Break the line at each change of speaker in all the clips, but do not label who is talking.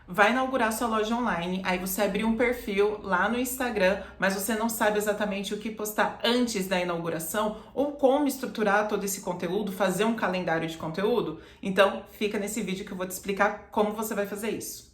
vai inaugurar sua loja online, aí você abriu um perfil lá no Instagram, mas você não sabe exatamente o que postar antes da inauguração ou como estruturar todo esse conteúdo, fazer um calendário de conteúdo? Então, fica nesse vídeo que eu vou te explicar como você vai fazer isso.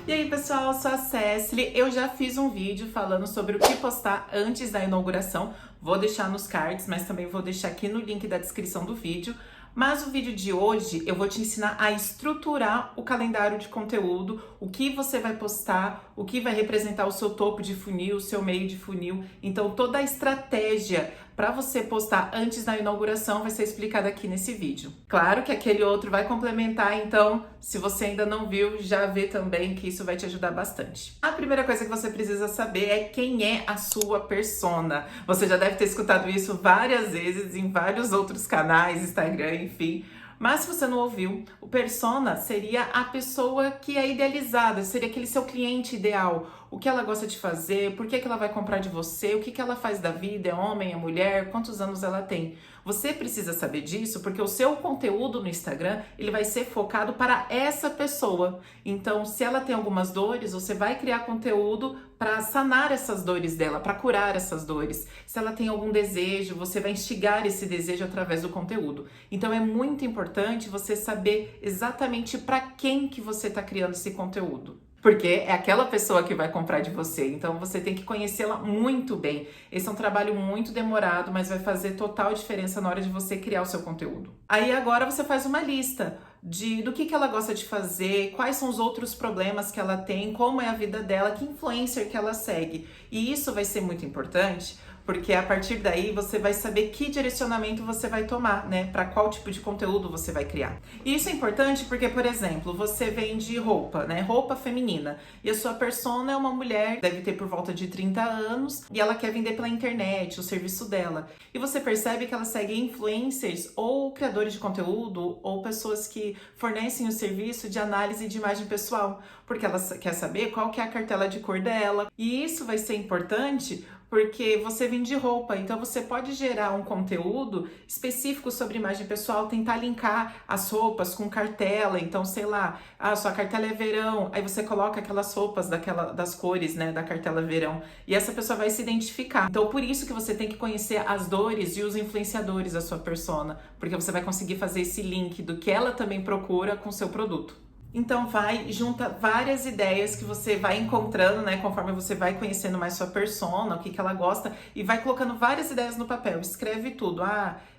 E aí, pessoal, eu sou a Cecily. Eu já fiz um vídeo falando sobre o que postar antes da inauguração. Vou deixar nos cards, mas também vou deixar aqui no link da descrição do vídeo. Mas o vídeo de hoje eu vou te ensinar a estruturar o calendário de conteúdo, o que você vai postar, o que vai representar o seu topo de funil, o seu meio de funil. Então toda a estratégia para você postar antes da inauguração vai ser explicada aqui nesse vídeo. Claro que aquele outro vai complementar, então se você ainda não viu, já vê também que isso vai te ajudar bastante. A primeira coisa que você precisa saber é quem é a sua persona. Você já deve ter escutado isso várias vezes em vários outros canais, Instagram, enfim. Mas se você não ouviu, o persona seria a pessoa que é idealizada, seria aquele seu cliente ideal. O que ela gosta de fazer, por que ela vai comprar de você, o que ela faz da vida, é homem, é mulher, quantos anos ela tem. Você precisa saber disso porque o seu conteúdo no Instagram, ele vai ser focado para essa pessoa. Então, se ela tem algumas dores, você vai criar conteúdo para sanar essas dores dela, para curar essas dores. Se ela tem algum desejo, você vai instigar esse desejo através do conteúdo. Então, é muito importante você saber exatamente para quem que você está criando esse conteúdo. Porque é aquela pessoa que vai comprar de você, então você tem que conhecê-la muito bem. Esse é um trabalho muito demorado, mas vai fazer total diferença na hora de você criar o seu conteúdo. Aí agora você faz uma lista do que ela gosta de fazer, quais são os outros problemas que ela tem, como é a vida dela, que influencer que ela segue. E isso vai ser muito importante, porque a partir daí você vai saber que direcionamento você vai tomar, né? Para qual tipo de conteúdo você vai criar. E isso é importante porque, por exemplo, você vende roupa, né? Roupa feminina. E a sua persona é uma mulher, deve ter por volta de 30 anos, e ela quer vender pela internet o serviço dela. E você percebe que ela segue influencers ou criadores de conteúdo ou pessoas que fornecem o serviço de análise de imagem pessoal, porque ela quer saber qual que é a cartela de cor dela. E isso vai ser importante porque você vende roupa, então você pode gerar um conteúdo específico sobre imagem pessoal, tentar linkar as roupas com cartela, então sei lá, sua cartela é verão, aí você coloca aquelas roupas das cores, né, da cartela verão, e essa pessoa vai se identificar. Então por isso que você tem que conhecer as dores e os influenciadores da sua persona, porque você vai conseguir fazer esse link do que ela também procura com o seu produto. Então junta várias ideias que você vai encontrando, né, conforme você vai conhecendo mais sua persona, o que ela gosta, e vai colocando várias ideias no papel. Escreve tudo,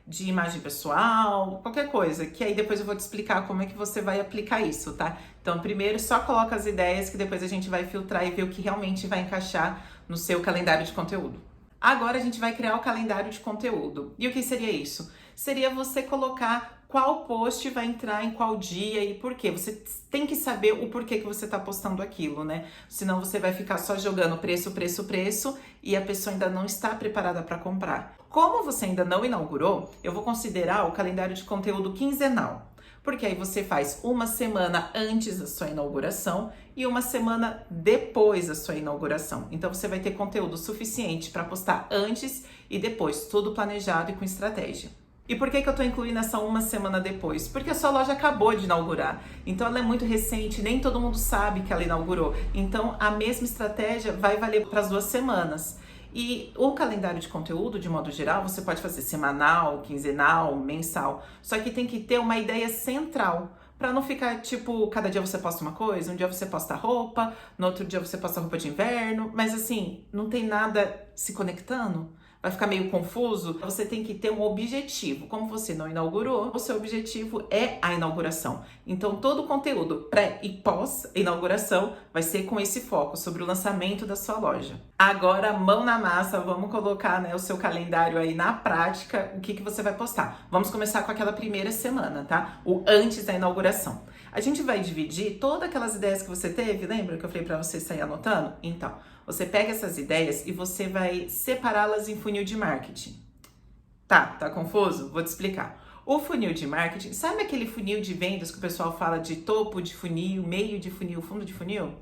de imagem pessoal, qualquer coisa, que aí depois eu vou te explicar como é que você vai aplicar isso, tá? Então primeiro só coloca as ideias que depois a gente vai filtrar e ver o que realmente vai encaixar no seu calendário de conteúdo. Agora a gente vai criar o calendário de conteúdo. E o que seria isso? Seria você colocar qual post vai entrar em qual dia e por quê. Você tem que saber o porquê que você está postando aquilo, né? Senão você vai ficar só jogando preço, preço, preço e a pessoa ainda não está preparada para comprar. Como você ainda não inaugurou, eu vou considerar o calendário de conteúdo quinzenal. Porque aí você faz uma semana antes da sua inauguração e uma semana depois da sua inauguração. Então você vai ter conteúdo suficiente para postar antes e depois, tudo planejado e com estratégia. E por que eu tô incluindo essa uma semana depois? Porque a sua loja acabou de inaugurar. Então ela é muito recente, nem todo mundo sabe que ela inaugurou. Então a mesma estratégia vai valer para as 2 semanas. E o calendário de conteúdo, de modo geral, você pode fazer semanal, quinzenal, mensal. Só que tem que ter uma ideia central, para não ficar tipo, cada dia você posta uma coisa, um dia você posta roupa, no outro dia você posta roupa de inverno, mas assim, não tem nada se conectando. Vai ficar meio confuso, você tem que ter um objetivo. Como você não inaugurou, o seu objetivo é a inauguração. Então, todo o conteúdo pré e pós-inauguração vai ser com esse foco, sobre o lançamento da sua loja. Agora, mão na massa, vamos colocar, né, o seu calendário aí na prática, o que você vai postar. Vamos começar com aquela primeira semana, tá? O antes da inauguração. A gente vai dividir todas aquelas ideias que você teve, lembra que eu falei para você sair anotando? Então, você pega essas ideias e você vai separá-las em funil de marketing. Tá confuso? Vou te explicar. O funil de marketing, sabe aquele funil de vendas que o pessoal fala de topo de funil, meio de funil, fundo de funil?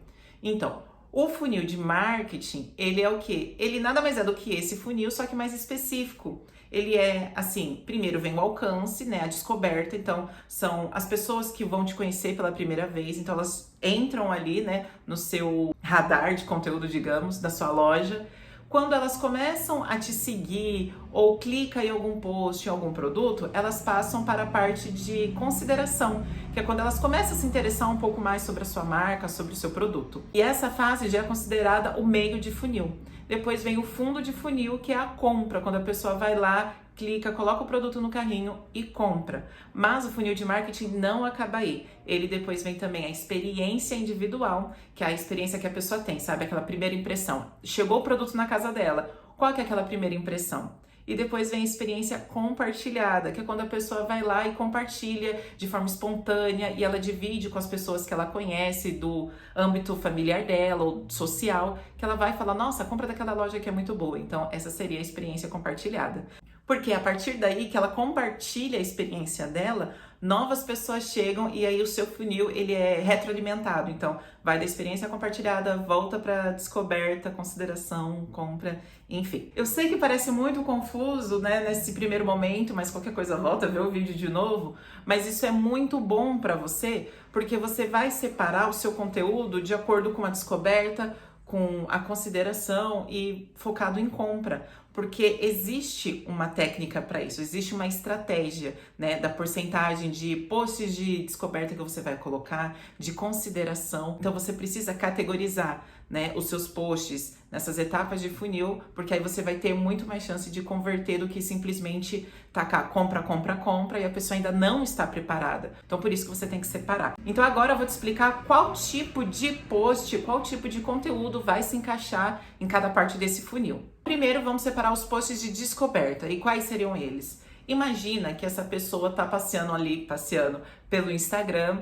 Então, o funil de marketing, ele é o quê? Ele nada mais é do que esse funil, só que mais específico. Ele é assim, primeiro vem o alcance, né, a descoberta, então são as pessoas que vão te conhecer pela primeira vez, então elas entram ali, né, no seu radar de conteúdo, digamos, da sua loja. Quando elas começam a te seguir ou clica em algum post, em algum produto, elas passam para a parte de consideração, que é quando elas começam a se interessar um pouco mais sobre a sua marca, sobre o seu produto. E essa fase já é considerada o meio de funil. Depois vem o fundo de funil, que é a compra, quando a pessoa vai lá, clica, coloca o produto no carrinho e compra. Mas o funil de marketing não acaba aí. Ele depois vem também a experiência individual, que é a experiência que a pessoa tem, sabe? Aquela primeira impressão. Chegou o produto na casa dela, qual que é aquela primeira impressão? E depois vem a experiência compartilhada, que é quando a pessoa vai lá e compartilha de forma espontânea e ela divide com as pessoas que ela conhece do âmbito familiar dela ou social, que ela vai falar, nossa, a compra daquela loja aqui é muito boa. Então, essa seria a experiência compartilhada. Porque a partir daí que ela compartilha a experiência dela, novas pessoas chegam e aí o seu funil ele é retroalimentado. Então, vai da experiência compartilhada, volta para descoberta, consideração, compra, enfim. Eu sei que parece muito confuso, né, nesse primeiro momento, mas qualquer coisa volta, vê o vídeo de novo. Mas isso é muito bom para você, porque você vai separar o seu conteúdo de acordo com a descoberta, com a consideração e focado em compra, porque existe uma técnica para isso, existe uma estratégia, né, da porcentagem de posts de descoberta que você vai colocar, de consideração. Então você precisa categorizar, né, os seus posts nessas etapas de funil, porque aí você vai ter muito mais chance de converter do que simplesmente tacar compra, compra, compra e a pessoa ainda não está preparada. Então por isso que você tem que separar. Então agora eu vou te explicar qual tipo de post, qual tipo de conteúdo vai se encaixar em cada parte desse funil. Primeiro vamos separar os posts de descoberta. E quais seriam eles? Imagina que essa pessoa está passeando pelo Instagram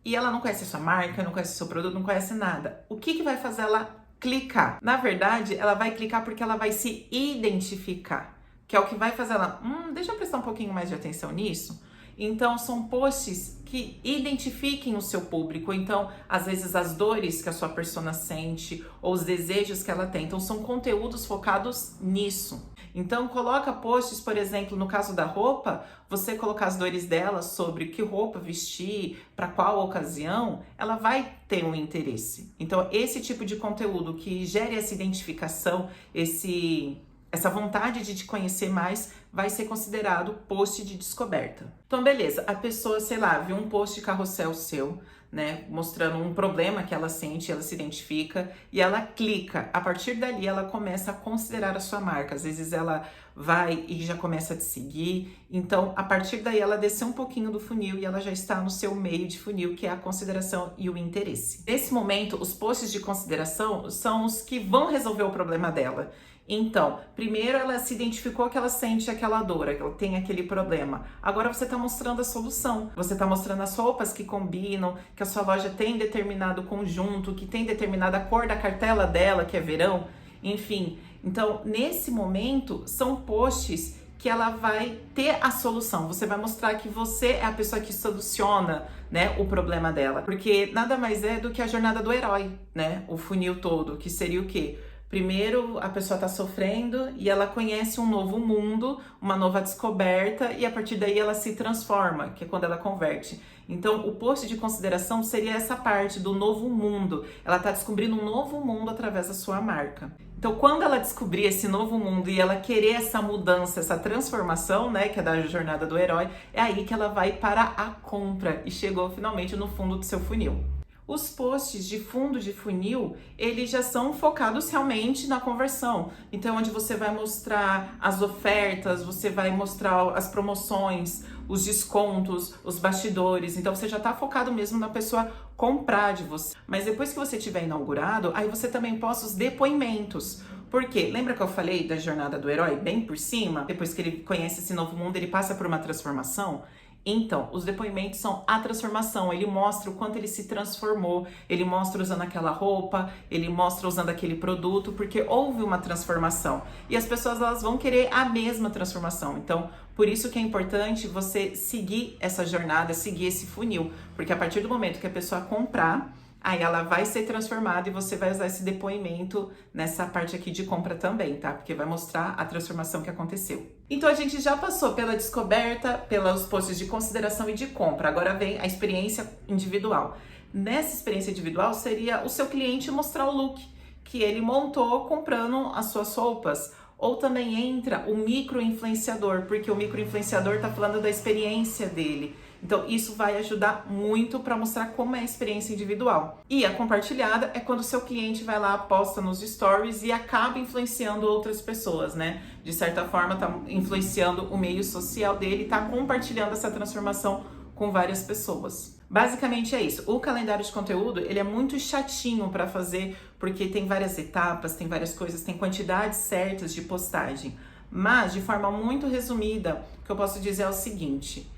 e ela não conhece a sua marca, não conhece o seu produto, não conhece nada. O que vai fazer ela clicar? Na verdade, ela vai clicar porque ela vai se identificar, que é o que vai fazer ela, deixa eu prestar um pouquinho mais de atenção nisso. Então, são posts que identifiquem o seu público. Então, às vezes, as dores que a sua persona sente ou os desejos que ela tem. Então, são conteúdos focados nisso. Então, coloca posts, por exemplo, no caso da roupa, você colocar as dores dela sobre que roupa vestir, para qual ocasião, ela vai ter um interesse. Então, esse tipo de conteúdo que gere essa identificação, essa vontade de te conhecer mais, vai ser considerado post de descoberta. Então, beleza, a pessoa, sei lá, viu um post de carrossel seu, né, mostrando um problema que ela sente, ela se identifica e ela clica. A partir dali, ela começa a considerar a sua marca. Às vezes ela vai e já começa a te seguir. Então, a partir daí, ela desceu um pouquinho do funil e ela já está no seu meio de funil, que é a consideração e o interesse. Nesse momento, os posts de consideração são os que vão resolver o problema dela. Então, primeiro ela se identificou que ela sente aquela dor, que ela tem aquele problema. Agora você está mostrando a solução. Você está mostrando as roupas que combinam, que a sua loja tem determinado conjunto, que tem determinada cor da cartela dela, que é verão, enfim. Então, nesse momento, são posts que ela vai ter a solução. Você vai mostrar que você é a pessoa que soluciona, né, o problema dela. Porque nada mais é do que a jornada do herói, né? O funil todo, que seria o quê? Primeiro, a pessoa está sofrendo e ela conhece um novo mundo, uma nova descoberta e a partir daí ela se transforma, que é quando ela converte. Então, o post de consideração seria essa parte do novo mundo. Ela está descobrindo um novo mundo através da sua marca. Então, quando ela descobrir esse novo mundo e ela querer essa mudança, essa transformação, né, que é da jornada do herói, é aí que ela vai para a compra e chegou finalmente no fundo do seu funil. Os posts de fundo de funil, eles já são focados realmente na conversão. Então, onde você vai mostrar as ofertas, você vai mostrar as promoções, os descontos, os bastidores. Então, você já está focado mesmo na pessoa comprar de você. Mas depois que você tiver inaugurado, aí você também posta os depoimentos. Por quê? Lembra que eu falei da jornada do herói bem por cima? Depois que ele conhece esse novo mundo, ele passa por uma transformação? Então, os depoimentos são a transformação, ele mostra o quanto ele se transformou, ele mostra usando aquela roupa, ele mostra usando aquele produto, porque houve uma transformação. E as pessoas elas vão querer a mesma transformação. Então, por isso que é importante você seguir essa jornada, seguir esse funil, porque a partir do momento que a pessoa comprar, aí ela vai ser transformada e você vai usar esse depoimento nessa parte aqui de compra também, tá? Porque vai mostrar a transformação que aconteceu. Então a gente já passou pela descoberta, pelos posts de consideração e de compra. Agora vem a experiência individual. Nessa experiência individual seria o seu cliente mostrar o look que ele montou comprando as suas roupas. Ou também entra o micro-influenciador, porque o micro-influenciador está falando da experiência dele. Então, isso vai ajudar muito para mostrar como é a experiência individual. E a compartilhada é quando o seu cliente vai lá, posta nos stories e acaba influenciando outras pessoas, né? De certa forma, tá influenciando o meio social dele, tá compartilhando essa transformação com várias pessoas. Basicamente é isso. O calendário de conteúdo, ele é muito chatinho para fazer, porque tem várias etapas, tem várias coisas, tem quantidades certas de postagem. Mas, de forma muito resumida, o que eu posso dizer é o seguinte: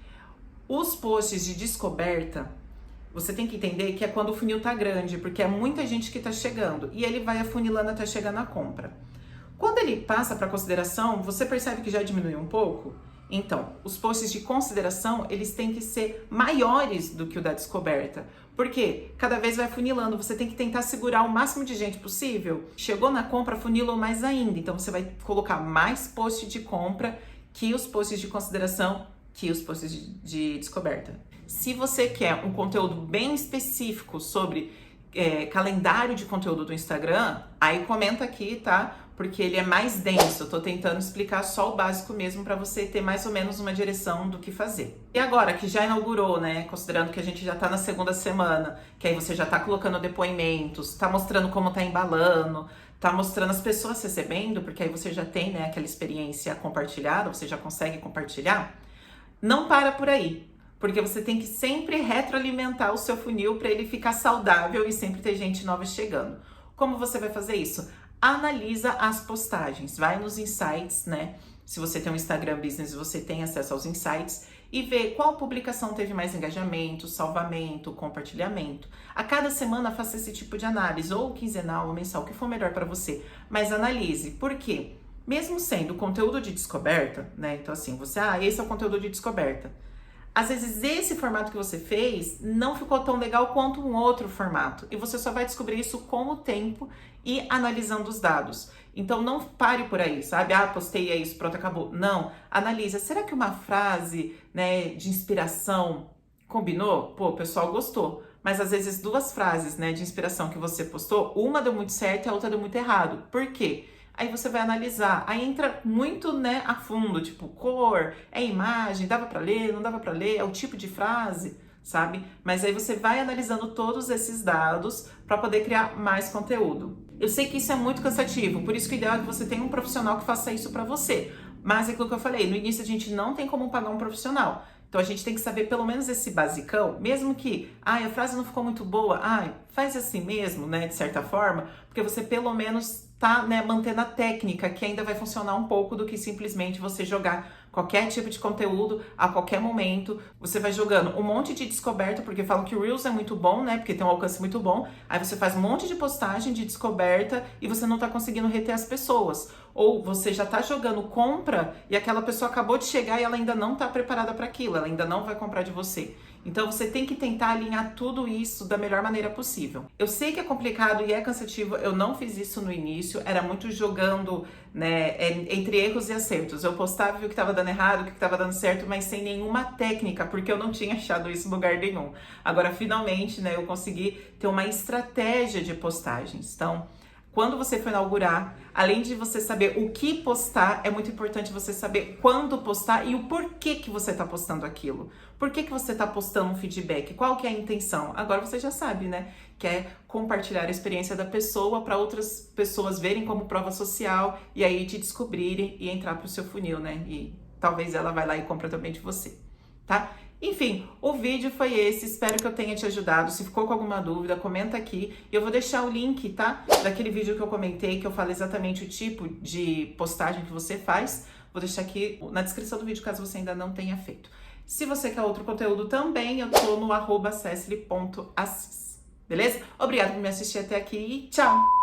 os posts de descoberta, você tem que entender que é quando o funil tá grande, porque é muita gente que tá chegando, e ele vai afunilando até chegar na compra. Quando ele passa para consideração, você percebe que já diminuiu um pouco? Então, os posts de consideração, eles têm que ser maiores do que o da descoberta. Porque cada vez vai funilando, você tem que tentar segurar o máximo de gente possível. Chegou na compra, funilou mais ainda. Então, você vai colocar mais posts de compra que os posts de consideração, que os posts de descoberta. Se você quer um conteúdo bem específico sobre calendário de conteúdo do Instagram, aí comenta aqui, tá? Porque ele é mais denso, eu tô tentando explicar só o básico mesmo para você ter mais ou menos uma direção do que fazer. E agora que já inaugurou, né, considerando que a gente já tá na segunda semana, que aí você já tá colocando depoimentos, tá mostrando como tá embalando, tá mostrando as pessoas recebendo, porque aí você já tem, né, aquela experiência compartilhada, você já consegue compartilhar. Não para por aí, porque você tem que sempre retroalimentar o seu funil para ele ficar saudável e sempre ter gente nova chegando. Como você vai fazer isso? Analisa as postagens, vai nos insights, né? Se você tem um Instagram Business, você tem acesso aos insights e vê qual publicação teve mais engajamento, salvamento, compartilhamento. A cada semana faça esse tipo de análise, ou quinzenal, ou mensal, o que for melhor para você. Mas analise, por quê? Mesmo sendo conteúdo de descoberta, né? Então assim, esse é o conteúdo de descoberta. Às vezes esse formato que você fez não ficou tão legal quanto um outro formato. E você só vai descobrir isso com o tempo e analisando os dados. Então não pare por aí, sabe? Postei, é isso, pronto, acabou. Não, analisa. Será que uma frase, né, de inspiração combinou? Pô, o pessoal gostou. Mas às vezes duas frases, né, de inspiração que você postou, uma deu muito certo e a outra deu muito errado. Por quê? Aí você vai analisar, aí entra muito, né, a fundo, tipo cor, é imagem, dava pra ler, não dava pra ler, é o tipo de frase, sabe? Mas aí você vai analisando todos esses dados para poder criar mais conteúdo. Eu sei que isso é muito cansativo, por isso que o ideal é que você tenha um profissional que faça isso para você. Mas é aquilo que eu falei, no início a gente não tem como pagar um profissional. Então a gente tem que saber pelo menos esse basicão, mesmo que, a frase não ficou muito boa, faz assim mesmo, né, de certa forma, porque você pelo menos tá, né, mantendo a técnica, que ainda vai funcionar um pouco do que simplesmente você jogar qualquer tipo de conteúdo a qualquer momento. Você vai jogando um monte de descoberta, porque falam que o Reels é muito bom, né, porque tem um alcance muito bom. Aí você faz um monte de postagem de descoberta e você não tá conseguindo reter as pessoas. Ou você já tá jogando compra e aquela pessoa acabou de chegar e ela ainda não tá preparada para aquilo, ela ainda não vai comprar de você. Então você tem que tentar alinhar tudo isso da melhor maneira possível. Eu sei que é complicado e é cansativo, eu não fiz isso no início, era muito jogando, né, entre erros e acertos. Eu postava e vi o que estava dando errado, o que estava dando certo, mas sem nenhuma técnica, porque eu não tinha achado isso em lugar nenhum. Agora, finalmente, né, eu consegui ter uma estratégia de postagens. Então, quando você for inaugurar, além de você saber o que postar, é muito importante você saber quando postar e o porquê que você está postando aquilo. Por que você está postando um feedback? Qual que é a intenção? Agora você já sabe, né? Que é compartilhar a experiência da pessoa para outras pessoas verem como prova social e aí te descobrirem e entrar para o seu funil, né? E talvez ela vai lá e compra também de você, tá? Enfim, o vídeo foi esse, espero que eu tenha te ajudado. Se ficou com alguma dúvida, comenta aqui. E eu vou deixar o link, tá? Daquele vídeo que eu comentei, que eu falei exatamente o tipo de postagem que você faz. Vou deixar aqui na descrição do vídeo, caso você ainda não tenha feito. Se você quer outro conteúdo também, eu tô no @cecily.assis. Beleza? Obrigada por me assistir até aqui e tchau!